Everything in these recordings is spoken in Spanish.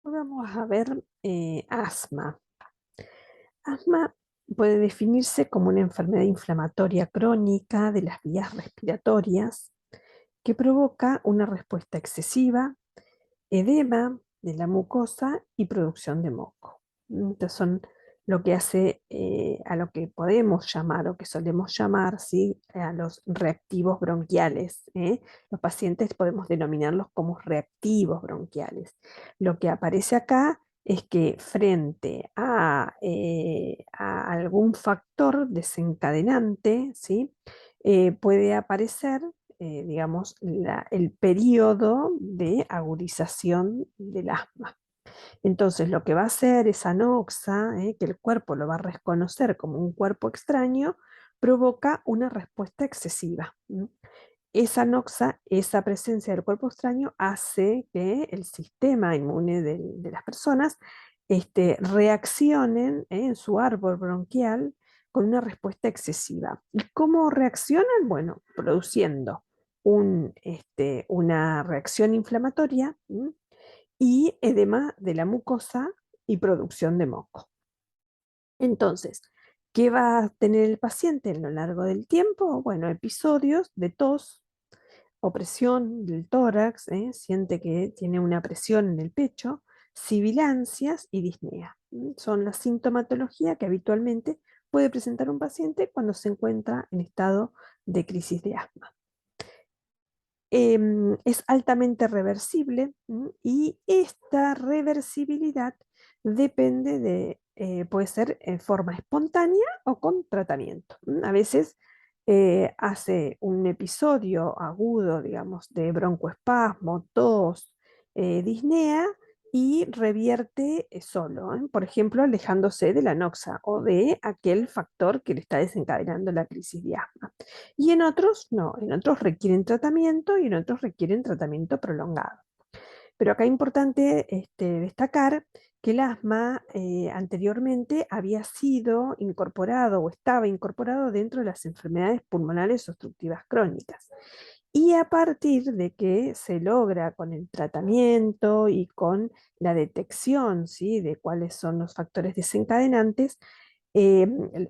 Hoy vamos a ver asma. Asma puede definirse como una enfermedad inflamatoria crónica de las vías respiratorias que provoca una respuesta excesiva, edema de la mucosa y producción de moco. Estos son lo que hace a lo que podemos llamar o que solemos llamar, ¿sí?, a los reactivos bronquiales, ¿eh? Los pacientes podemos denominarlos como reactivos bronquiales. Lo que aparece acá es que frente a algún factor desencadenante, ¿sí?, puede aparecer, digamos, el periodo de agudización del asma. Entonces, lo que va a hacer esa noxa, que el cuerpo lo va a reconocer como un cuerpo extraño, provoca una respuesta excesiva. Esa noxa, esa presencia del cuerpo extraño, hace que el sistema inmune de las personas reaccionen, en su árbol bronquial con una respuesta excesiva. ¿Y cómo reaccionan? Bueno, produciendo una reacción inflamatoria, y edema de la mucosa y producción de moco. Entonces, ¿qué va a tener el paciente a lo largo del tiempo? Bueno, episodios de tos, opresión del tórax, siente que tiene una presión en el pecho, sibilancias y disnea. Son la sintomatología que habitualmente puede presentar un paciente cuando se encuentra en estado de crisis de asma. Es altamente reversible, y esta reversibilidad depende puede ser en forma espontánea o con tratamiento. A veces hace un episodio agudo, digamos, de broncoespasmo, tos, disnea, y revierte solo, por ejemplo, alejándose de la noxa o de aquel factor que le está desencadenando la crisis de asma. Y en otros no, en otros requieren tratamiento y en otros requieren tratamiento prolongado. Pero acá es importante destacar que el asma anteriormente había sido incorporado o estaba incorporado dentro de las enfermedades pulmonares obstructivas crónicas. Y a partir de que se logra con el tratamiento y con la detección, ¿sí?, de cuáles son los factores desencadenantes,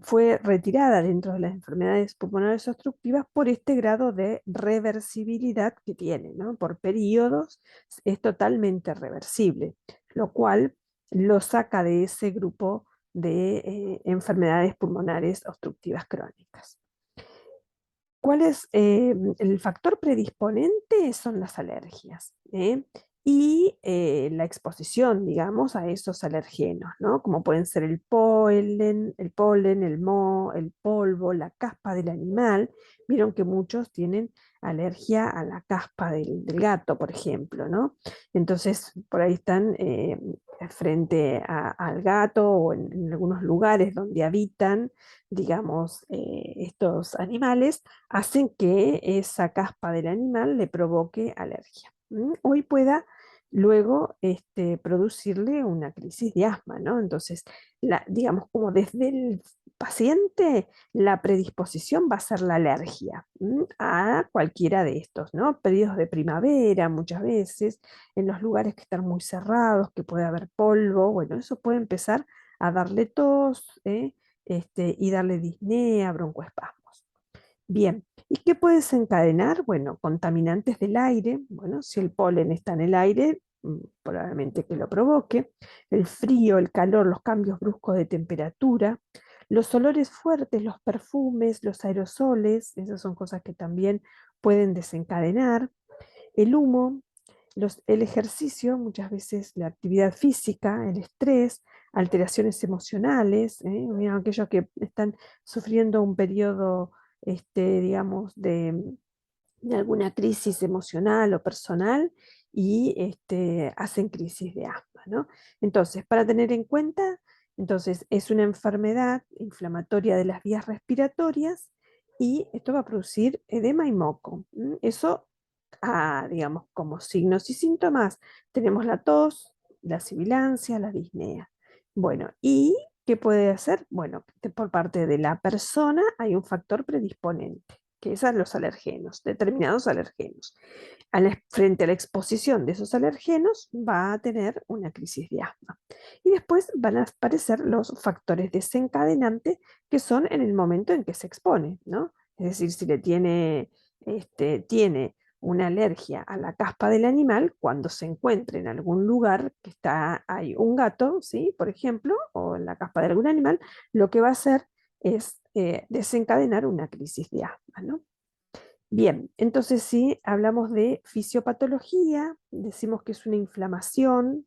fue retirada dentro de las enfermedades pulmonares obstructivas por este grado de reversibilidad que tiene, ¿no? Por periodos es totalmente reversible, lo cual lo saca de ese grupo de enfermedades pulmonares obstructivas crónicas. ¿Cuál es el factor predisponente? Son las alergias, y la exposición, digamos, a esos alergenos, ¿no? Como pueden ser el polen, el moho, el polvo, la caspa del animal. Vieron que muchos tienen alergia a la caspa del gato, por ejemplo, ¿no? Entonces, por ahí están frente al gato o en algunos lugares donde habitan, digamos, estos animales, hacen que esa caspa del animal le provoque alergia. Hoy pueda luego producirle una crisis de asma, ¿no? Entonces, digamos, como desde el paciente, la predisposición va a ser la alergia, a cualquiera de estos, ¿no? Periodos de primavera, muchas veces, en los lugares que están muy cerrados, que puede haber polvo, bueno, eso puede empezar a darle tos, y darle disnea, broncoespasmos. Bien, ¿y qué puede desencadenar? Bueno, contaminantes del aire. Bueno, si el polen está en el aire, probablemente que lo provoque. El frío, el calor, los cambios bruscos de temperatura, los olores fuertes, los perfumes, los aerosoles, esas son cosas que también pueden desencadenar. El humo, el ejercicio, muchas veces la actividad física, el estrés, alteraciones emocionales, mira, aquellos que están sufriendo un periodo, digamos, de alguna crisis emocional o personal, y hacen crisis de asma, ¿no? Entonces, para tener en cuenta, entonces es una enfermedad inflamatoria de las vías respiratorias y esto va a producir edema y moco. Eso, digamos, como signos y síntomas, tenemos la tos, la sibilancia, la disnea. Bueno, ¿y qué puede hacer? Bueno, por parte de la persona hay un factor predisponente, que son los alergenos, determinados alergenos. Frente a la exposición de esos alergenos va a tener una crisis de asma. Y después van a aparecer los factores desencadenantes que son en el momento en que se expone, ¿no? Es decir, si tiene una alergia a la caspa del animal, cuando se encuentre en algún lugar que hay un gato, ¿sí? Por ejemplo, o en la caspa de algún animal, lo que va a hacer es desencadenar una crisis de asma, ¿no? Bien, entonces si hablamos de fisiopatología, decimos que es una inflamación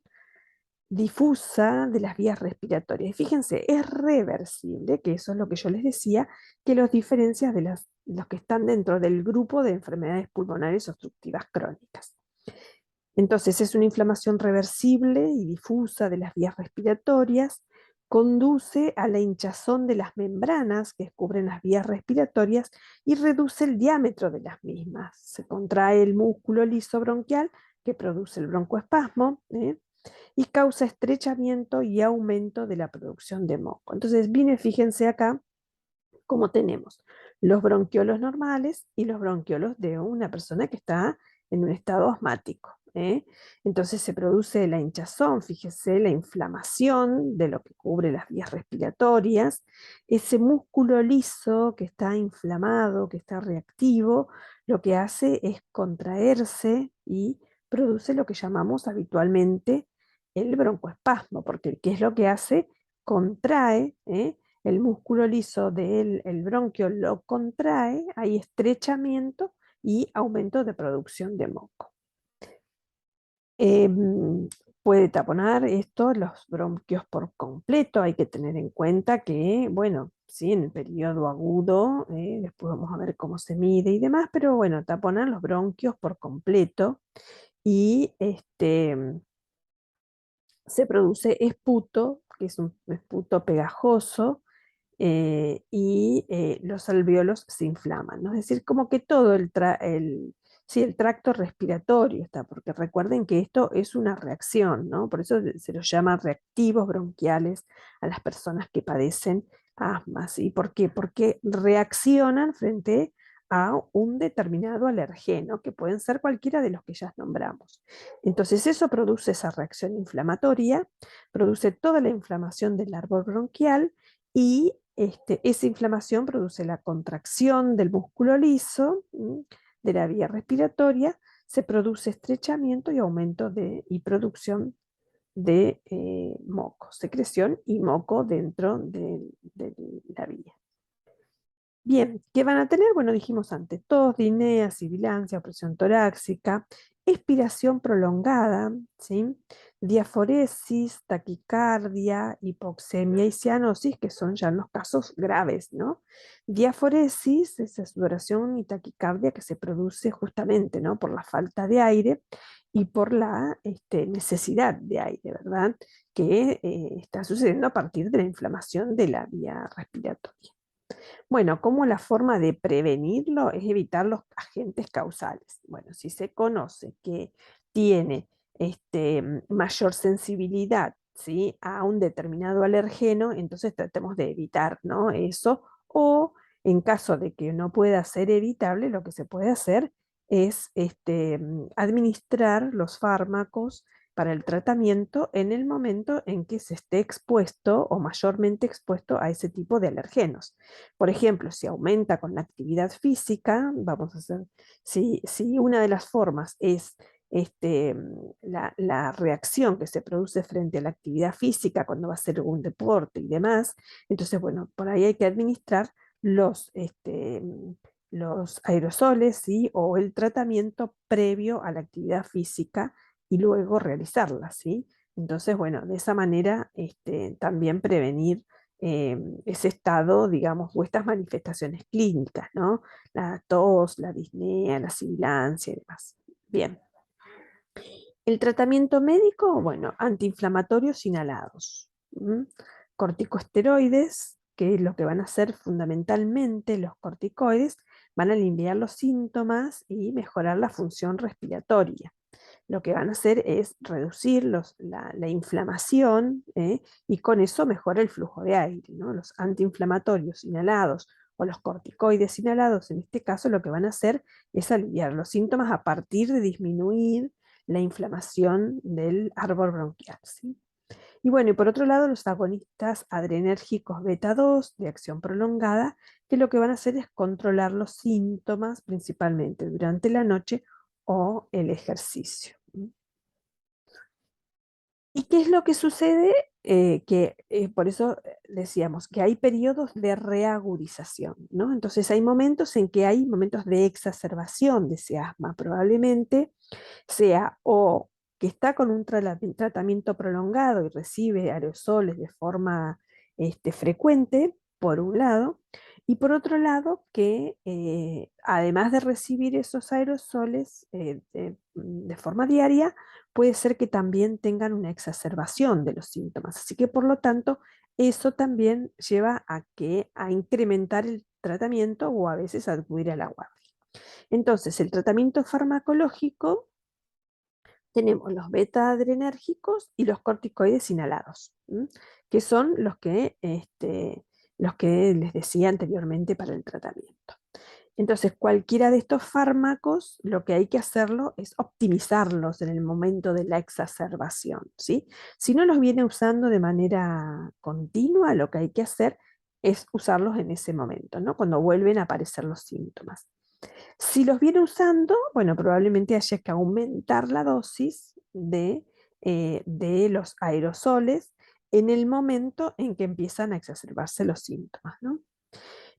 difusa de las vías respiratorias. Y fíjense, es reversible, que eso es lo que yo les decía, que los diferencias de los que están dentro del grupo de enfermedades pulmonares obstructivas crónicas. Entonces es una inflamación reversible y difusa de las vías respiratorias, conduce a la hinchazón de las membranas que cubren las vías respiratorias y reduce el diámetro de las mismas. Se contrae el músculo liso bronquial que produce el broncoespasmo, y causa estrechamiento y aumento de la producción de moco. Entonces, fíjense acá cómo tenemos los bronquiolos normales y los bronquiolos de una persona que está en un estado asmático. Entonces se produce la hinchazón, fíjese, la inflamación de lo que cubre las vías respiratorias, ese músculo liso que está inflamado, que está reactivo, lo que hace es contraerse y produce lo que llamamos habitualmente el broncoespasmo, porque ¿qué es lo que hace? Contrae, el músculo liso del el bronquio lo contrae, hay estrechamiento y aumento de producción de moco. Puede taponar esto los bronquios por completo, hay que tener en cuenta que, bueno, sí, en el periodo agudo, después vamos a ver cómo se mide y demás, pero bueno, taponar los bronquios por completo y se produce esputo, que es un esputo pegajoso, y los alvéolos se inflaman, ¿no? Es decir, como que todo sí, el tracto respiratorio está, porque recuerden que esto es una reacción, ¿no? Por eso se los llama reactivos bronquiales a las personas que padecen asma, ¿sí? ¿Por qué? Porque reaccionan frente a un determinado alergeno, que pueden ser cualquiera de los que ya nombramos. Entonces eso produce esa reacción inflamatoria, produce toda la inflamación del árbol bronquial y esa inflamación produce la contracción del músculo liso, de la vía respiratoria, se produce estrechamiento y aumento y producción de moco, secreción y moco dentro de la vía. Bien, ¿qué van a tener? Bueno, dijimos antes, tos, disnea, sibilancia, opresión torácica, expiración prolongada, ¿sí? Diaforesis, taquicardia, hipoxemia y cianosis, que son ya los casos graves, ¿no? Diaforesis es sudoración y taquicardia que se produce justamente, ¿no? Por la falta de aire y por la necesidad de aire, ¿verdad? Que está sucediendo a partir de la inflamación de la vía respiratoria. Bueno, ¿cómo la forma de prevenirlo es evitar los agentes causales? Bueno, si se conoce que tiene mayor sensibilidad, ¿sí?, a un determinado alergeno, entonces tratemos de evitar, ¿no?, eso, o en caso de que no pueda ser evitable, lo que se puede hacer es administrar los fármacos para el tratamiento en el momento en que se esté expuesto o mayormente expuesto a ese tipo de alergenos. Por ejemplo, si aumenta con la actividad física, vamos a hacer, si una de las formas es la reacción que se produce frente a la actividad física cuando va a hacer un deporte y demás, entonces, bueno, por ahí hay que administrar los aerosoles, ¿sí?, o el tratamiento previo a la actividad física y luego realizarla, ¿sí? Entonces, bueno, de esa manera también prevenir ese estado, digamos, o estas manifestaciones clínicas, ¿no? La tos, la disnea, la sibilancia y demás. Bien. El tratamiento médico, bueno, antiinflamatorios inhalados, corticosteroides, que lo que van a hacer fundamentalmente los corticoides, van a aliviar los síntomas y mejorar la función respiratoria. Lo que van a hacer es reducir la inflamación, y con eso mejora el flujo de aire, ¿no? Los antiinflamatorios inhalados o los corticoides inhalados, en este caso, lo que van a hacer es aliviar los síntomas a partir de disminuir la inflamación del árbol bronquial, ¿sí? Y bueno, y por otro lado, los agonistas adrenérgicos beta 2 de acción prolongada, que lo que van a hacer es controlar los síntomas principalmente durante la noche o el ejercicio. ¿Y qué es lo que sucede? Por eso decíamos que hay periodos de reagudización, ¿no? Entonces hay momentos en que hay momentos de exacerbación de ese asma, probablemente sea o que está con un tratamiento prolongado y recibe aerosoles de forma frecuente, por un lado, y por otro lado, que además de recibir esos aerosoles de forma diaria, puede ser que también tengan una exacerbación de los síntomas. Así que por lo tanto, eso también lleva a incrementar el tratamiento o a veces a acudir a la guardia. Entonces, el tratamiento farmacológico tenemos los beta-adrenérgicos y los corticoides inhalados, que son los que les decía anteriormente para el tratamiento. Entonces, cualquiera de estos fármacos, lo que hay que hacerlo es optimizarlos en el momento de la exacerbación, ¿sí? Si no los viene usando de manera continua, lo que hay que hacer es usarlos en ese momento, ¿no? Cuando vuelven a aparecer los síntomas. Si los viene usando, bueno, probablemente haya que aumentar la dosis de los aerosoles en el momento en que empiezan a exacerbarse los síntomas, ¿no?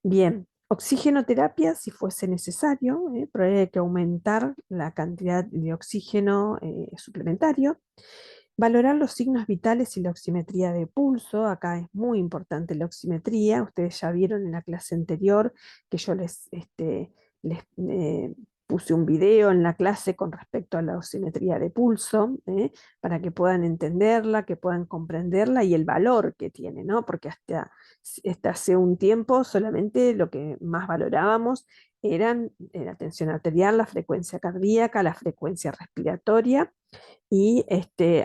Bien, oxigenoterapia si fuese necesario, pero hay que aumentar la cantidad de oxígeno suplementario. Valorar los signos vitales y la oximetría de pulso. Acá es muy importante la oximetría. Ustedes ya vieron en la clase anterior que yo les puse un video en la clase con respecto a la oximetría de pulso, para que puedan entenderla, que puedan comprenderla y el valor que tiene, ¿no? Porque hasta hace un tiempo solamente lo que más valorábamos eran la tensión arterial, la frecuencia cardíaca, la frecuencia respiratoria y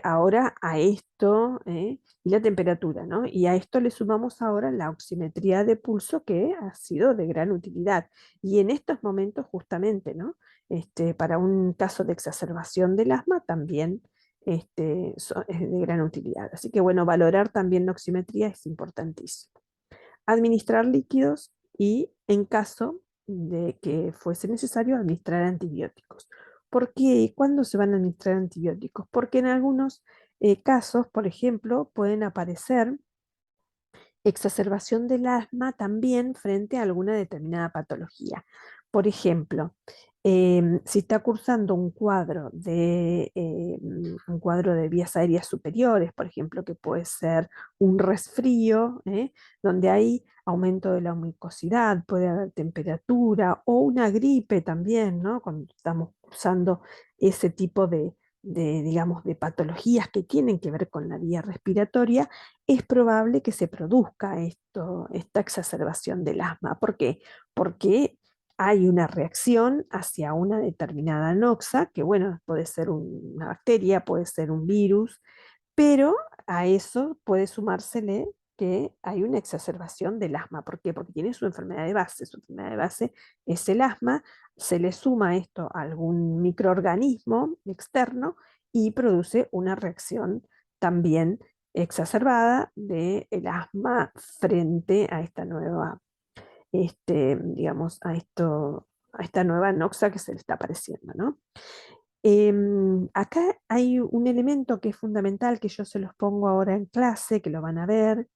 ahora a esto, y la temperatura, ¿no? Y a esto le sumamos ahora la oximetría de pulso que ha sido de gran utilidad. Y en estos momentos justamente, ¿no? Para un caso de exacerbación del asma también es de gran utilidad. Así que bueno, valorar también la oximetría es importantísimo. Administrar líquidos y en caso de que fuese necesario administrar antibióticos. ¿Por qué y cuándo se van a administrar antibióticos? Porque en algunos casos, por ejemplo, pueden aparecer exacerbación del asma también frente a alguna determinada patología. Por ejemplo, si está cursando un cuadro de vías aéreas superiores, por ejemplo, que puede ser un resfrío, donde hay aumento de la mucosidad, puede haber temperatura o una gripe también, ¿no? Cuando estamos cursando ese tipo digamos, de patologías que tienen que ver con la vía respiratoria, es probable que se produzca esta exacerbación del asma. ¿Por qué? Porque hay una reacción hacia una determinada noxa, que bueno, puede ser una bacteria, puede ser un virus, pero a eso puede sumársele que hay una exacerbación del asma. ¿Por qué? Porque tiene su enfermedad de base. Su enfermedad de base es el asma, se le suma esto a algún microorganismo externo y produce una reacción también exacerbada del asma frente a esta nueva, digamos, a esta nueva noxa que se le está apareciendo, ¿no? Acá hay un elemento que es fundamental, que yo se los pongo ahora en clase, que lo van a ver,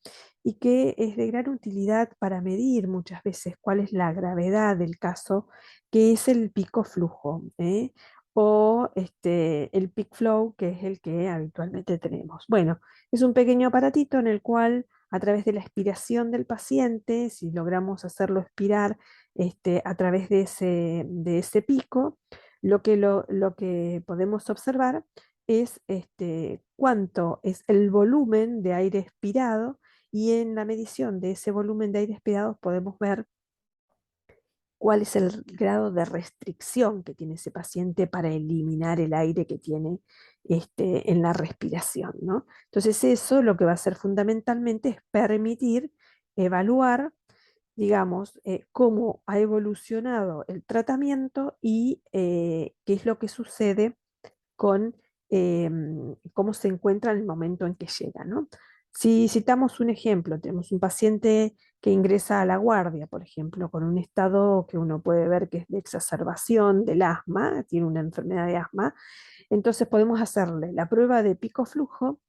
y que es de gran utilidad para medir muchas veces cuál es la gravedad del caso, que es el pico flujo, o el peak flow, que es el que habitualmente tenemos. Bueno, es un pequeño aparatito en el cual, a través de la expiración del paciente, si logramos hacerlo expirar a través de ese pico, lo que podemos observar es cuánto es el volumen de aire expirado y en la medición de ese volumen de aire expirado podemos ver cuál es el grado de restricción que tiene ese paciente para eliminar el aire que tiene en la respiración, ¿no? Entonces eso lo que va a hacer fundamentalmente es permitir evaluar digamos, cómo ha evolucionado el tratamiento y qué es lo que sucede con cómo se encuentra en el momento en que llega, ¿no? Si citamos un ejemplo, tenemos un paciente que ingresa a la guardia, por ejemplo, con un estado que uno puede ver que es de exacerbación del asma, tiene una enfermedad de asma, entonces podemos hacerle la prueba de pico flujo.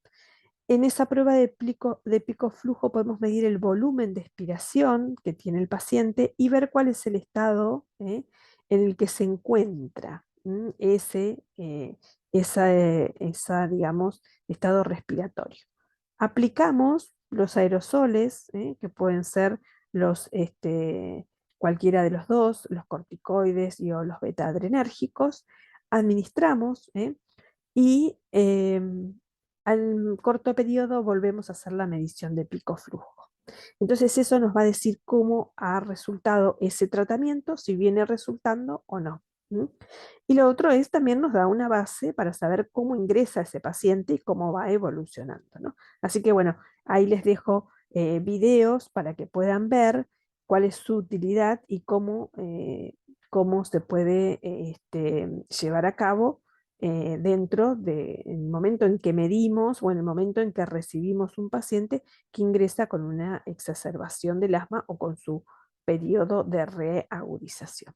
En esa prueba de pico flujo podemos medir el volumen de expiración que tiene el paciente y ver cuál es el estado en el que se encuentra digamos, estado respiratorio. Aplicamos los aerosoles, que pueden ser cualquiera de los dos, los corticoides y o los beta-adrenérgicos. Administramos, y al corto periodo volvemos a hacer la medición de pico flujo. Entonces eso nos va a decir cómo ha resultado ese tratamiento, si viene resultando o no. ¿Mm? Y lo otro es también nos da una base para saber cómo ingresa ese paciente y cómo va evolucionando, ¿no? Así que bueno, ahí les dejo videos para que puedan ver cuál es su utilidad y cómo se puede llevar a cabo dentro del momento en que medimos o en el momento en que recibimos un paciente que ingresa con una exacerbación del asma o con su periodo de reagudización.